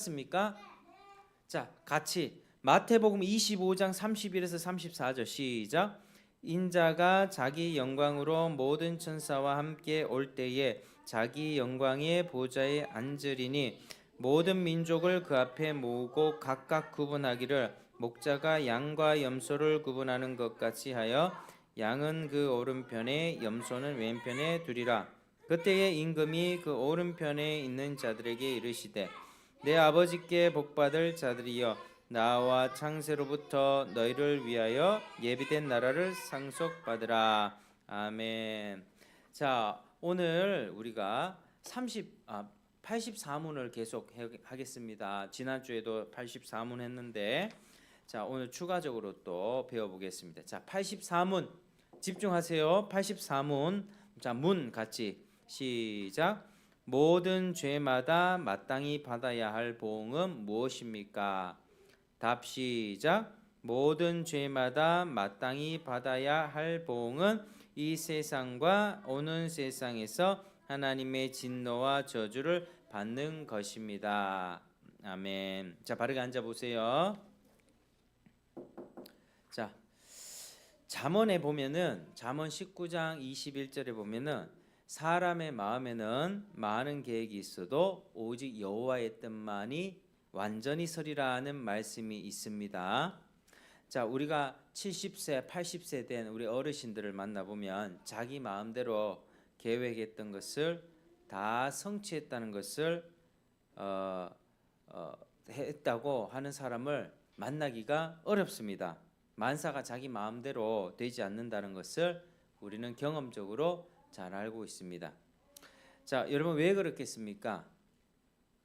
습니까? 자, 같이 마태복음 25장 31에서 34절 시작. 인자가 자기 영광으로 모든 천사와 함께 올 때에 자기 영광의 보좌에 앉으리니 모든 민족을 그 앞에 모으고 각각 구분하기를 목자가 양과 염소를 구분하는 것 같이 하여 양은 그 오른편에 염소는 왼편에 두리라. 그때에 임금이 그 오른편에 있는 자들에게 이르시되 내 아버지께 복받을 자들이여 나와 창세로부터 너희를 위하여 예비된 나라를 상속받으라. 아멘. 자, 오늘 우리가 84문을 계속 하겠습니다. 지난주에도 84문 했는데 자, 오늘 추가적으로 또 배워보겠습니다. 자, 84문 집중하세요. 84문. 자, 문 같이 시작. 모든 죄마다 마땅히 받아야 할 보응은 무엇입니까? 답 시작. 모든 죄마다 마땅히 받아야 할 보응은 이 세상과 오는 세상에서 하나님의 진노와 저주를 받는 것입니다. 아멘. 자, 바르게 앉아 보세요. 자, 잠언에 보면은 잠언 19장 21절에 보면은 사람의 마음에는 많은 계획이 있어도 오직 여호와의 뜻만이 완전히 서리라는 말씀이 있습니다. 자, 우리가 70세, 80세 된 우리 어르신들을 만나보면 자기 마음대로 계획했던 것을 다 성취했다는 것을 했다고 하는 사람을 만나기가 어렵습니다. 만사가 자기 마음대로 되지 않는다는 것을 우리는 경험적으로 잘 알고 있습니다. 자, 여러분 왜 그렇겠습니까?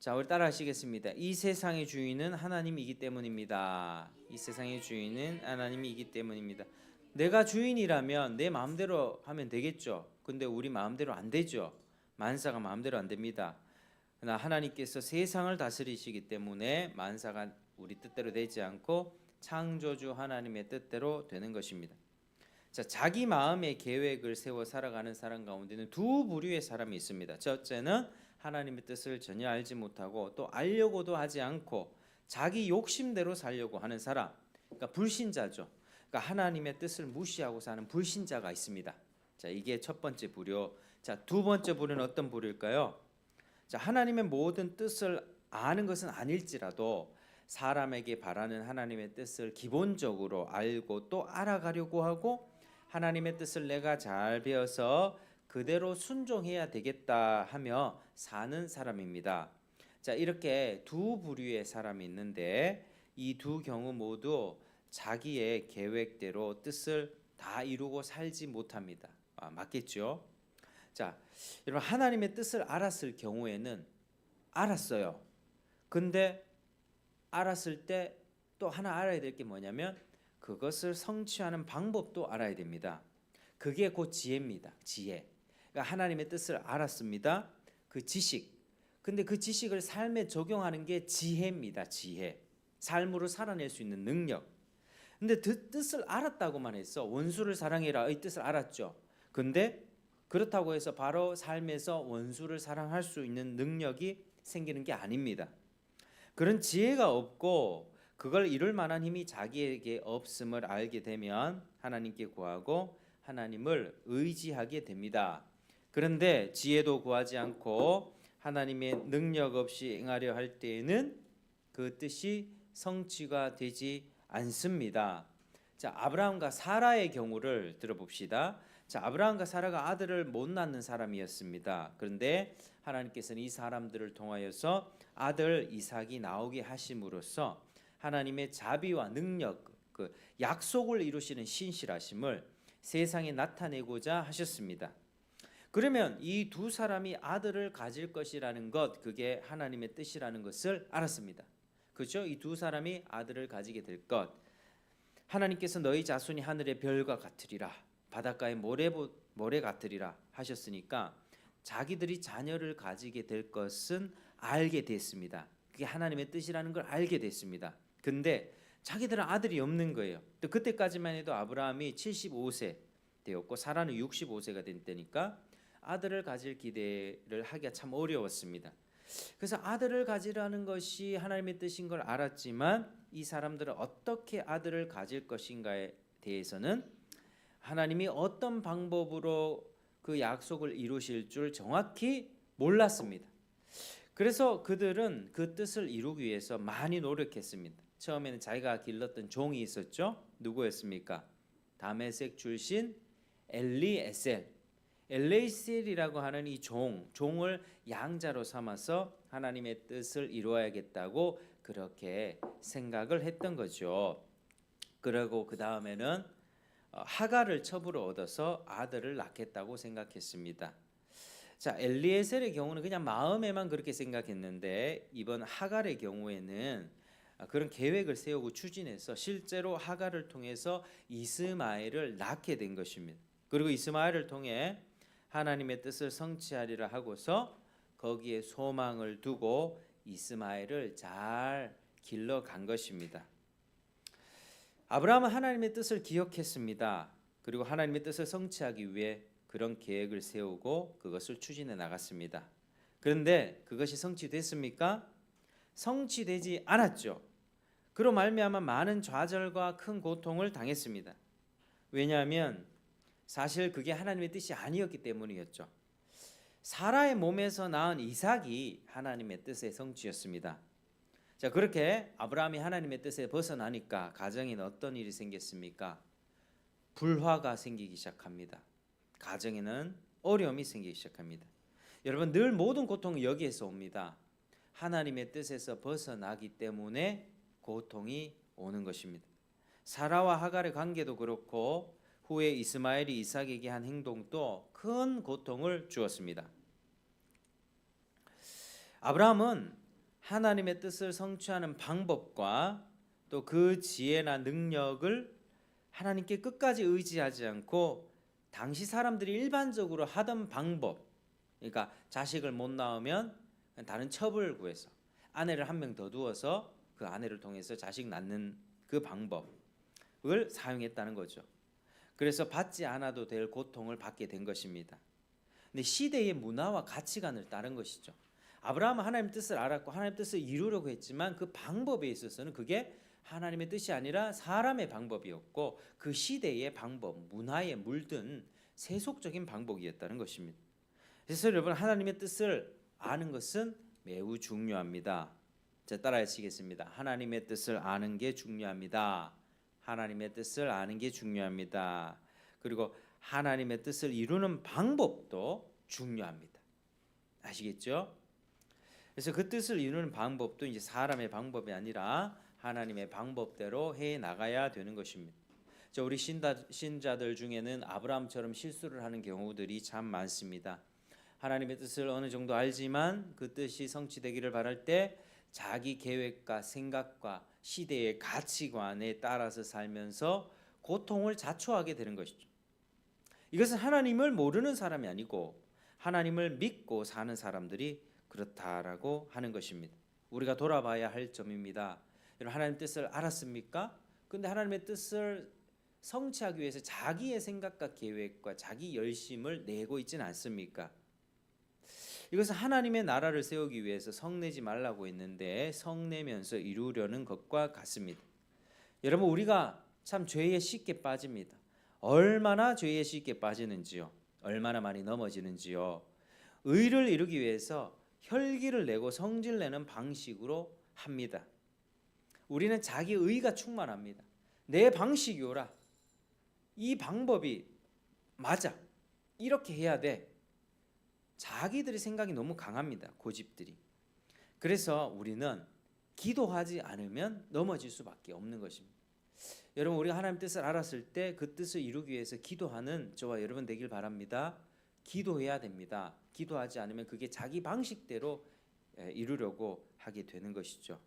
자, 우리 따라 하시겠습니다. 이 세상의 주인은 하나님이기 때문입니다. 이 세상의 주인은 하나님이기 때문입니다. 내가 주인이라면 내 마음대로 하면 되겠죠. 근데 우리 마음대로 안 되죠. 만사가 마음대로 안 됩니다. 그러나 하나님께서 세상을 다스리시기 때문에 만사가 우리 뜻대로 되지 않고 창조주 하나님의 뜻대로 되는 것입니다. 자, 자기 마음의 계획을 세워 살아가는 사람 가운데는 두 부류의 사람이 있습니다. 첫째는 하나님의 뜻을 전혀 알지 못하고 또 알려고도 하지 않고 자기 욕심대로 살려고 하는 사람, 그러니까 불신자죠. 그러니까 하나님의 뜻을 무시하고 사는 불신자가 있습니다. 자, 이게 첫 번째 부류. 자, 두 번째 부류는 어떤 부류일까요? 자, 하나님의 모든 뜻을 아는 것은 아닐지라도 사람에게 바라는 하나님의 뜻을 기본적으로 알고 또 알아가려고 하고 하나님의 뜻을 내가 잘 배워서 그대로 순종해야 되겠다 하며 사는 사람입니다. 자, 이렇게 두 부류의 사람이 있는데 이 두 경우 모두 자기의 계획대로 뜻을 다 이루고 살지 못합니다. 맞겠죠? 자, 여러분 하나님의 뜻을 알았을 경우에는 알았어요. 근데 알았을 때 또 하나 알아야 될 게 뭐냐면 그것을 성취하는 방법도 알아야 됩니다. 그게 곧 지혜입니다. 지혜. 그러니까 하나님의 뜻을 알았습니다. 그 지식. 근데 그 지식을 삶에 적용하는 게 지혜입니다. 지혜. 삶으로 살아낼 수 있는 능력. 근데 그 뜻을 알았다고만 해서 원수를 사랑해라 이 뜻을 알았죠. 근데 그렇다고 해서 바로 삶에서 원수를 사랑할 수 있는 능력이 생기는 게 아닙니다. 그런 지혜가 없고 그걸 이룰 만한 힘이 자기에게 없음을 알게 되면 하나님께 구하고 하나님을 의지하게 됩니다. 그런데 지혜도 구하지 않고 하나님의 능력 없이 행하려 할 때에는 그 뜻이 성취가 되지 않습니다. 자, 아브라함과 사라의 경우를 들어봅시다. 자, 아브라함과 사라가 아들을 못 낳는 사람이었습니다. 그런데 하나님께서는 이 사람들을 통하여서 아들 이삭이 나오게 하심으로써 하나님의 자비와 능력, 그 약속을 이루시는 신실하심을 세상에 나타내고자 하셨습니다. 그러면 이 두 사람이 아들을 가질 것이라는 것, 그게 하나님의 뜻이라는 것을 알았습니다. 그렇죠? 이 두 사람이 아들을 가지게 될 것. 하나님께서 너희 자손이 하늘의 별과 같으리라, 바닷가의 모래 같으리라 하셨으니까 자기들이 자녀를 가지게 될 것은 알게 됐습니다. 그게 하나님의 뜻이라는 걸 알게 됐습니다. 근데 자기들은 아들이 없는 거예요. 또 그때까지만 해도 아브라함이 75세 되었고 사라는 65세가 된 때니까 아들을 가질 기대를 하기가 참 어려웠습니다. 그래서 아들을 가지라는 것이 하나님의 뜻인 걸 알았지만 이 사람들은 어떻게 아들을 가질 것인가에 대해서는 하나님이 어떤 방법으로 그 약속을 이루실 줄 정확히 몰랐습니다. 그래서 그들은 그 뜻을 이루기 위해서 많이 노력했습니다. 처음에는 자기가 길렀던 종이 있었죠. 누구였습니까? 다메섹 출신 엘리에셀. 엘리에셀이라고 하는 이 종을 양자로 삼아서 하나님의 뜻을 이루어야겠다고 그렇게 생각을 했던 거죠. 그리고 그 다음에는 하갈을 첩으로 얻어서 아들을 낳겠다고 생각했습니다. 자, 엘리에셀의 경우는 그냥 마음에만 그렇게 생각했는데 이번 하갈의 경우에는 그런 계획을 세우고 추진해서 실제로 하갈을 통해서 이스마엘을 낳게 된 것입니다. 그리고 이스마엘을 통해 하나님의 뜻을 성취하리라 하고서 거기에 소망을 두고 이스마엘을 잘 길러간 것입니다. 아브라함은 하나님의 뜻을 기억했습니다. 그리고 하나님의 뜻을 성취하기 위해 그런 계획을 세우고 그것을 추진해 나갔습니다. 그런데 그것이 성취됐습니까? 성취되지 않았죠. 그로 말미암아 많은 좌절과 큰 고통을 당했습니다. 왜냐하면 사실 그게 하나님의 뜻이 아니었기 때문이었죠. 사라의 몸에서 낳은 이삭이 하나님의 뜻의 성취였습니다. 자, 그렇게 아브라함이 하나님의 뜻에 벗어나니까 가정에는 어떤 일이 생겼습니까? 불화가 생기기 시작합니다. 가정에는 어려움이 생기기 시작합니다. 여러분, 늘 모든 고통은 여기에서 옵니다. 하나님의 뜻에서 벗어나기 때문에 고통이 오는 것입니다. 사라와 하갈의 관계도 그렇고 후에 이스마엘이 이삭에게 한 행동도 큰 고통을 주었습니다. 아브라함은 하나님의 뜻을 성취하는 방법과 또 그 지혜나 능력을 하나님께 끝까지 의지하지 않고 당시 사람들이 일반적으로 하던 방법, 그러니까 자식을 못 낳으면 다른 첩을 구해서 아내를 한 명 더 두어서 그 아내를 통해서 자식 낳는 그 방법을 사용했다는 거죠. 그래서 받지 않아도 될 고통을 받게 된 것입니다. 근데 시대의 문화와 가치관을 따른 것이죠. 아브라함은 하나님의 뜻을 알았고 하나님의 뜻을 이루려고 했지만 그 방법에 있어서는 그게 하나님의 뜻이 아니라 사람의 방법이었고 그 시대의 방법, 문화에 물든 세속적인 방법이었다는 것입니다. 그래서 여러분, 하나님의 뜻을 아는 것은 매우 중요합니다. 자, 따라하시겠습니다. 하나님의 뜻을 아는 게 중요합니다. 하나님의 뜻을 아는 게 중요합니다. 그리고 하나님의 뜻을 이루는 방법도 중요합니다. 아시겠죠? 그래서 그 뜻을 이루는 방법도 이제 사람의 방법이 아니라 하나님의 방법대로 해 나가야 되는 것입니다. 우리 신자들 중에는 아브라함처럼 실수를 하는 경우들이 참 많습니다. 하나님의 뜻을 어느 정도 알지만 그 뜻이 성취되기를 바랄 때 자기 계획과 생각과 시대의 가치관에 따라서 살면서 고통을 자초하게 되는 것이죠. 이것은 하나님을 모르는 사람이 아니고 하나님을 믿고 사는 사람들이 그렇다라고 하는 것입니다. 우리가 돌아봐야 할 점입니다. 여러분, 하나님의 뜻을 알았습니까? 근데 하나님의 뜻을 성취하기 위해서 자기의 생각과 계획과 자기 열심을 내고 있지는 않습니까? 이것은 하나님의 나라를 세우기 위해서 성내지 말라고 했는데 성내면서 이루려는 것과 같습니다. 여러분, 우리가 참 죄에 쉽게 빠집니다. 얼마나 죄에 쉽게 빠지는지요. 얼마나 많이 넘어지는지요. 의를 이루기 위해서 혈기를 내고 성질 내는 방식으로 합니다. 우리는 자기 의가 충만합니다. 내 방식이 옳아. 이 방법이 맞아. 이렇게 해야 돼. 자기들의 생각이 너무 강합니다. 고집들이. 그래서 우리는 기도하지 않으면 넘어질 수밖에 없는 것입니다. 여러분, 우리가 하나님 뜻을 알았을 때 그 뜻을 이루기 위해서 기도하는 저와 여러분 되길 바랍니다. 기도해야 됩니다. 기도하지 않으면 그게 자기 방식대로 이루려고 하게 되는 것이죠.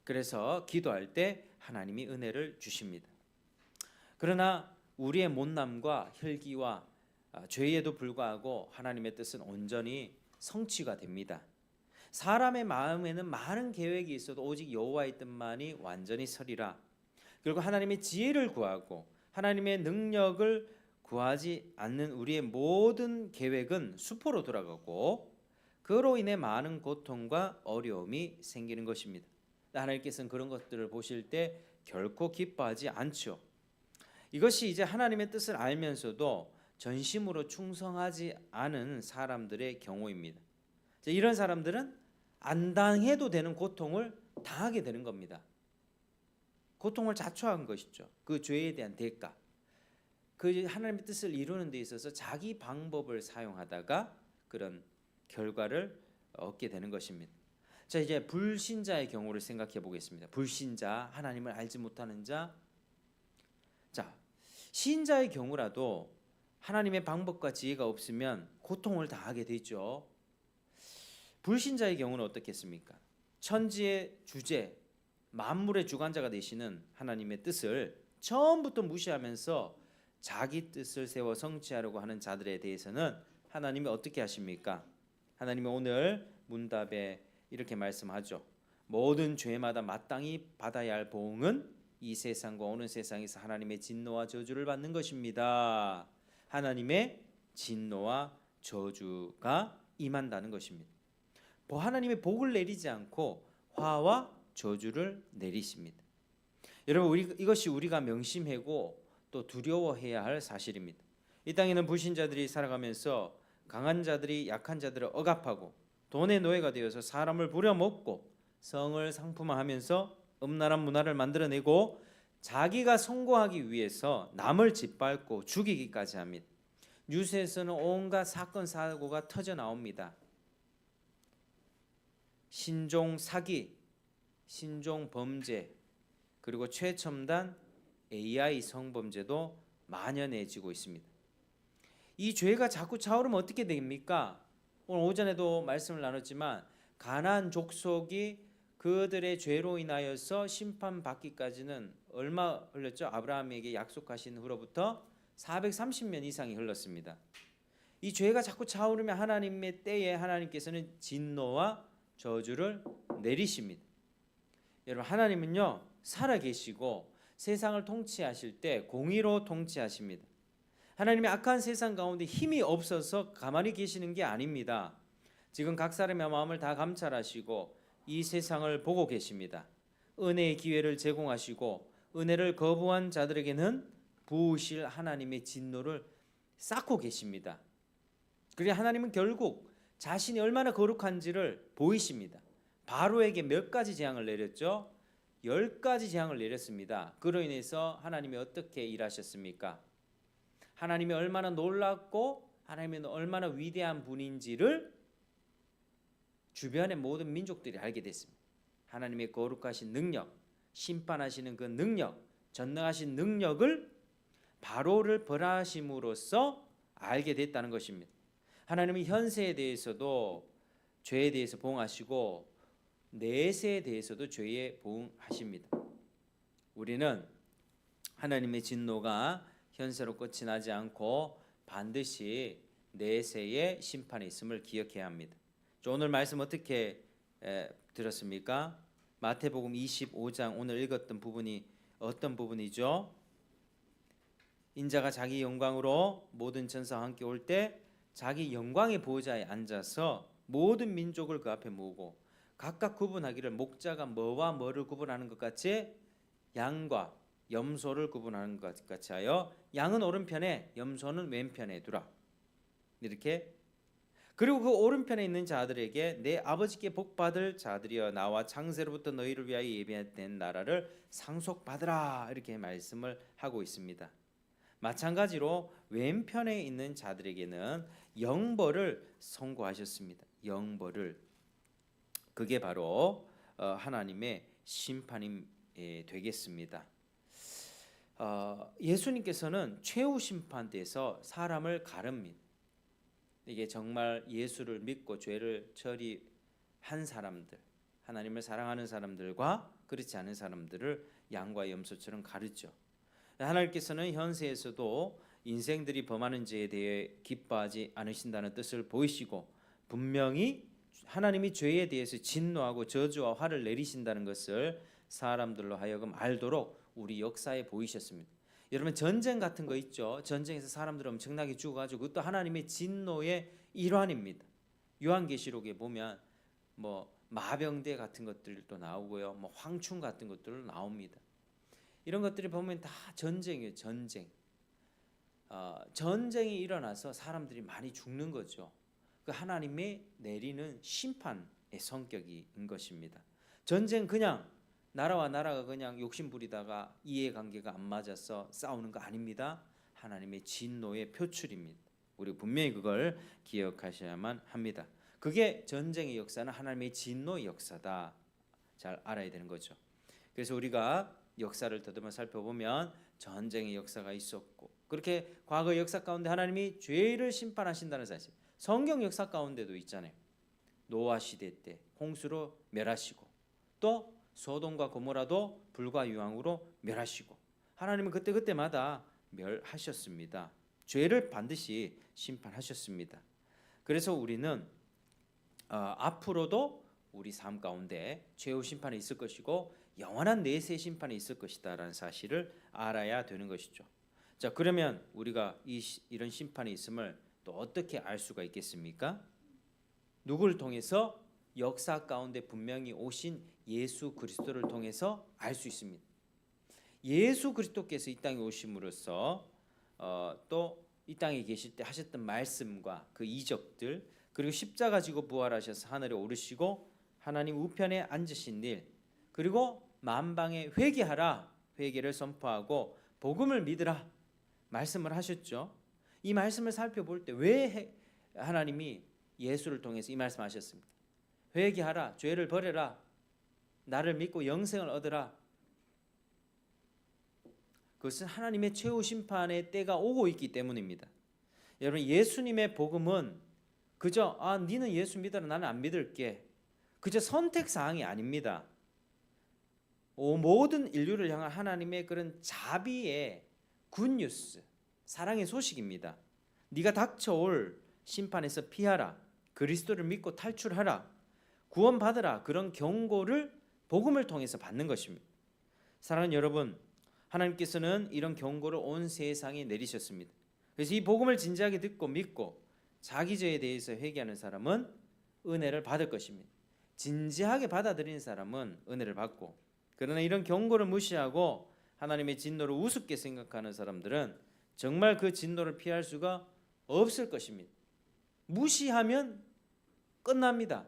그래서 기도할 때 하나님이 은혜를 주십니다. 그러나 우리의 못남과 혈기와 죄에도 불구하고 하나님의 뜻은 온전히 성취가 됩니다. 사람의 마음에는 많은 계획이 있어도 오직 여호와의 뜻만이 완전히 서리라. 그리고 하나님의 지혜를 구하고 하나님의 능력을 구하지 않는 우리의 모든 계획은 수포로 돌아가고 그로 인해 많은 고통과 어려움이 생기는 것입니다. 하나님께서는 그런 것들을 보실 때 결코 기뻐하지 않죠. 이것이 이제 하나님의 뜻을 알면서도 전심으로 충성하지 않은 사람들의 경우입니다. 이런 사람들은 안 당해도 되는 고통을 당하게 되는 겁니다. 고통을 자초한 것이죠. 그 죄에 대한 대가. 그 하나님의 뜻을 이루는 데 있어서 자기 방법을 사용하다가 그런 결과를 얻게 되는 것입니다. 자, 이제 불신자의 경우를 생각해 보겠습니다. 불신자, 하나님을 알지 못하는 자. 자, 신자의 경우라도 하나님의 방법과 지혜가 없으면 고통을 당하게 되죠. 불신자의 경우는 어떻겠습니까? 천지의 주제, 만물의 주관자가 되시는 하나님의 뜻을 처음부터 무시하면서 자기 뜻을 세워 성취하려고 하는 자들에 대해서는 하나님이 어떻게 하십니까? 하나님이 오늘 문답에 이렇게 말씀하죠. 모든 죄마다 마땅히 받아야 할 보응은 이 세상과 오는 세상에서 하나님의 진노와 저주를 받는 것입니다. 하나님의 진노와 저주가 임한다는 것입니다. 하나님의 복을 내리지 않고 화와 저주를 내리십니다. 여러분, 이것이 우리가 명심하고 또 두려워해야 할 사실입니다. 이 땅에는 불신자들이 살아가면서 강한 자들이 약한 자들을 억압하고 돈의 노예가 되어서 사람을 부려먹고 성을 상품화하면서 음란한 문화를 만들어내고 자기가 성공하기 위해서 남을 짓밟고 죽이기까지 합니다. 뉴스에서는 온갖 사건 사고가 터져 나옵니다. 신종 사기, 신종 범죄, 그리고 최첨단 AI 성범죄도 만연해지고 있습니다. 이 죄가 자꾸 차오르면 어떻게 됩니까? 오늘 오전에도 말씀을 나눴지만 가나안 족속이 그들의 죄로 인하여서 심판받기까지는 얼마 흘렀죠? 아브라함에게 약속하신 후로부터 430년 이상이 흘렀습니다. 이 죄가 자꾸 차오르면 하나님의 때에 하나님께서는 진노와 저주를 내리십니다. 여러분, 하나님은요 살아계시고 세상을 통치하실 때 공의로 통치하십니다. 하나님의 악한 세상 가운데 힘이 없어서 가만히 계시는 게 아닙니다. 지금 각 사람의 마음을 다 감찰하시고 이 세상을 보고 계십니다. 은혜의 기회를 제공하시고 은혜를 거부한 자들에게는 부으실 하나님의 진노를 쌓고 계십니다. 그리고 하나님은 결국 자신이 얼마나 거룩한지를 보이십니다. 바로에게 몇 가지 재앙을 내렸죠? 10가지 재앙을 내렸습니다. 그로 인해서 하나님이 어떻게 일하셨습니까? 하나님이 얼마나 놀랍고 하나님이 얼마나 위대한 분인지를 주변의 모든 민족들이 알게 됐습니다. 하나님의 거룩하신 능력, 심판하시는 그 능력, 전능하신 능력을 바로를 벌하심으로써 알게 됐다는 것입니다. 하나님은 현세에 대해서도 죄에 대해서 보응하시고 내세에 대해서도 죄에 보응하십니다. 우리는 하나님의 진노가 현세로 끝이 나지 않고 반드시 내세에 심판이 있음을 기억해야 합니다. 오늘 말씀 어떻게 들었습니까? 마태복음 25장 오늘 읽었던 부분이 어떤 부분이죠? 인자가 자기 영광으로 모든 천사와 함께 올 때 자기 영광의 보좌에 앉아서 모든 민족을 그 앞에 모으고 각각 구분하기를 목자가 뭐와 뭐를 구분하는 것 같이 양과 염소를 구분하는 것 같이 하여 양은 오른편에 염소는 왼편에 두라. 이렇게. 그리고 그 오른편에 있는 자들에게 내 아버지께 복받을 자들이여 나와 창세로부터 너희를 위하여 예비된 나라를 상속받으라. 이렇게 말씀을 하고 있습니다. 마찬가지로 왼편에 있는 자들에게는 영벌을 선고하셨습니다. 영벌을. 그게 바로 하나님의 심판이 되겠습니다. 예수님께서는 최후 심판대에서 사람을 가릅니다. 이게 정말 예수를 믿고 죄를 처리한 사람들, 하나님을 사랑하는 사람들과 그렇지 않은 사람들을 양과 염소처럼 가르죠. 하나님께서는 현세에서도 인생들이 범하는 죄에 대해 기뻐하지 않으신다는 뜻을 보이시고 분명히 하나님이 죄에 대해서 진노하고 저주와 화를 내리신다는 것을 사람들로 하여금 알도록 우리 역사에 보이셨습니다. 여러분, 전쟁 같은 거 있죠. 전쟁에서 사람들 엄청나게 죽어가지고 그것도 하나님의 진노의 일환입니다. 요한계시록에 보면 뭐 마병대 같은 것들도 나오고요, 뭐 황충 같은 것들도 나옵니다. 이런 것들이 보면 다 전쟁이에요. 전쟁이 일어나서 사람들이 많이 죽는 거죠. 그 하나님이 내리는 심판의 성격인 것입니다. 전쟁 그냥 나라와 나라가 그냥 욕심 부리다가 이해관계가 안 맞아서 싸우는 거 아닙니다. 하나님의 진노의 표출입니다. 우리 분명히 그걸 기억하셔야만 합니다. 그게 전쟁의 역사는 하나님의 진노의 역사다. 잘 알아야 되는 거죠. 그래서 우리가 역사를 더듬어 살펴보면 전쟁의 역사가 있었고, 그렇게 과거 역사 가운데 하나님이 죄를 심판하신다는 사실, 성경 역사 가운데도 있잖아요. 노아 시대 때 홍수로 멸하시고, 또 소돔과 고모라도 불과 유황으로 멸하시고, 하나님은 그때마다 멸하셨습니다. 죄를 반드시 심판하셨습니다. 그래서 우리는 앞으로도 우리 삶 가운데 최후 심판이 있을 것이고 영원한 내세 심판이 있을 것이다라는 사실을 알아야 되는 것이죠. 자, 그러면 우리가 이런 심판이 있음을 또 어떻게 알 수가 있겠습니까? 누구를 통해서? 역사 가운데 분명히 오신 예수 그리스도를 통해서 알 수 있습니다. 예수 그리스도께서 이 땅에 오심으로써 또 이 땅에 계실 때 하셨던 말씀과 그 이적들, 그리고 십자가 지고 부활하셔서 하늘에 오르시고 하나님 우편에 앉으신 일, 그리고 만방에 회개하라, 회개를 선포하고 복음을 믿으라 말씀을 하셨죠. 이 말씀을 살펴볼 때 왜 하나님이 예수를 통해서 이 말씀하셨습니까? 회개하라, 죄를 버려라, 나를 믿고 영생을 얻으라. 그것은 하나님의 최후 심판의 때가 오고 있기 때문입니다. 여러분, 예수님의 복음은 그저 니는 예수 믿어라, 나는 안 믿을게, 그저 선택사항이 아닙니다. 모든 인류를 향한 하나님의 그런 자비의 굿뉴스, 사랑의 소식입니다. 네가 닥쳐올 심판에서 피하라, 그리스도를 믿고 탈출하라, 구원받으라, 그런 경고를 복음을 통해서 받는 것입니다. 사랑하는 여러분, 하나님께서는 이런 경고를 온 세상에 내리셨습니다. 그래서 이 복음을 진지하게 듣고 믿고 자기 죄에 대해서 회개하는 사람은 은혜를 받을 것입니다. 진지하게 받아들이는 사람은 은혜를 받고, 그러나 이런 경고를 무시하고 하나님의 진노를 우습게 생각하는 사람들은 정말 그 진노를 피할 수가 없을 것입니다. 무시하면 끝납니다.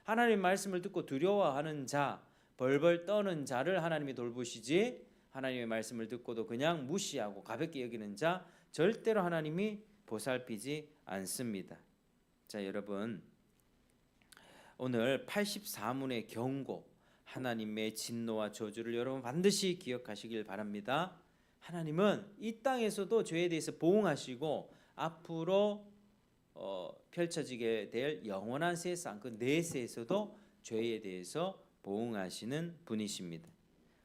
하나님의 말씀을 듣고 두려워하는 자, 벌벌 떠는 자를 하나님이 돌보시지, 하나님의 말씀을 듣고도 그냥 무시하고 가볍게 여기는 자 절대로 하나님이 보살피지 않습니다. 자, 여러분, 오늘 84문의 경고, 하나님의 진노와 저주를 여러분 반드시 기억하시길 바랍니다. 하나님은 이 땅에서도 죄에 대해서 보응하시고 앞으로 펼쳐지게 될 영원한 세상, 그 내세에서도 죄에 대해서 보응하시는 분이십니다.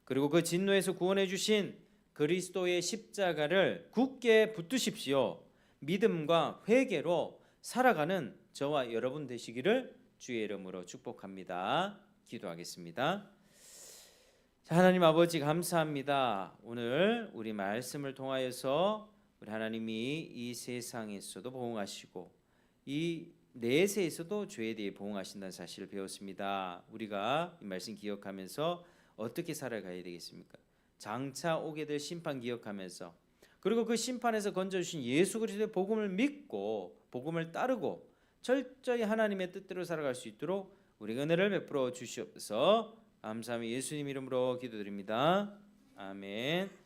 그리고 그 진노에서 구원해 주신 그리스도의 십자가를 굳게 붙드십시오. 믿음과 회개로 살아가는 저와 여러분 되시기를 주의 이름으로 축복합니다. 기도하겠습니다. 하나님 아버지, 감사합니다. 오늘 우리 말씀을 통하여서 우리 하나님이 이 세상에서도 보응하시고 이 내세에서도 죄에 대해 보응하신다는 사실을 배웠습니다. 우리가 이 말씀 기억하면서 어떻게 살아가야 되겠습니까? 장차 오게 될 심판 기억하면서, 그리고 그 심판에서 건져주신 예수 그리스도의 복음을 믿고 복음을 따르고 철저히 하나님의 뜻대로 살아갈 수 있도록 우리에게 은혜를 베풀어 주시옵소서. 감사하며 예수님 이름으로 기도드립니다. 아멘.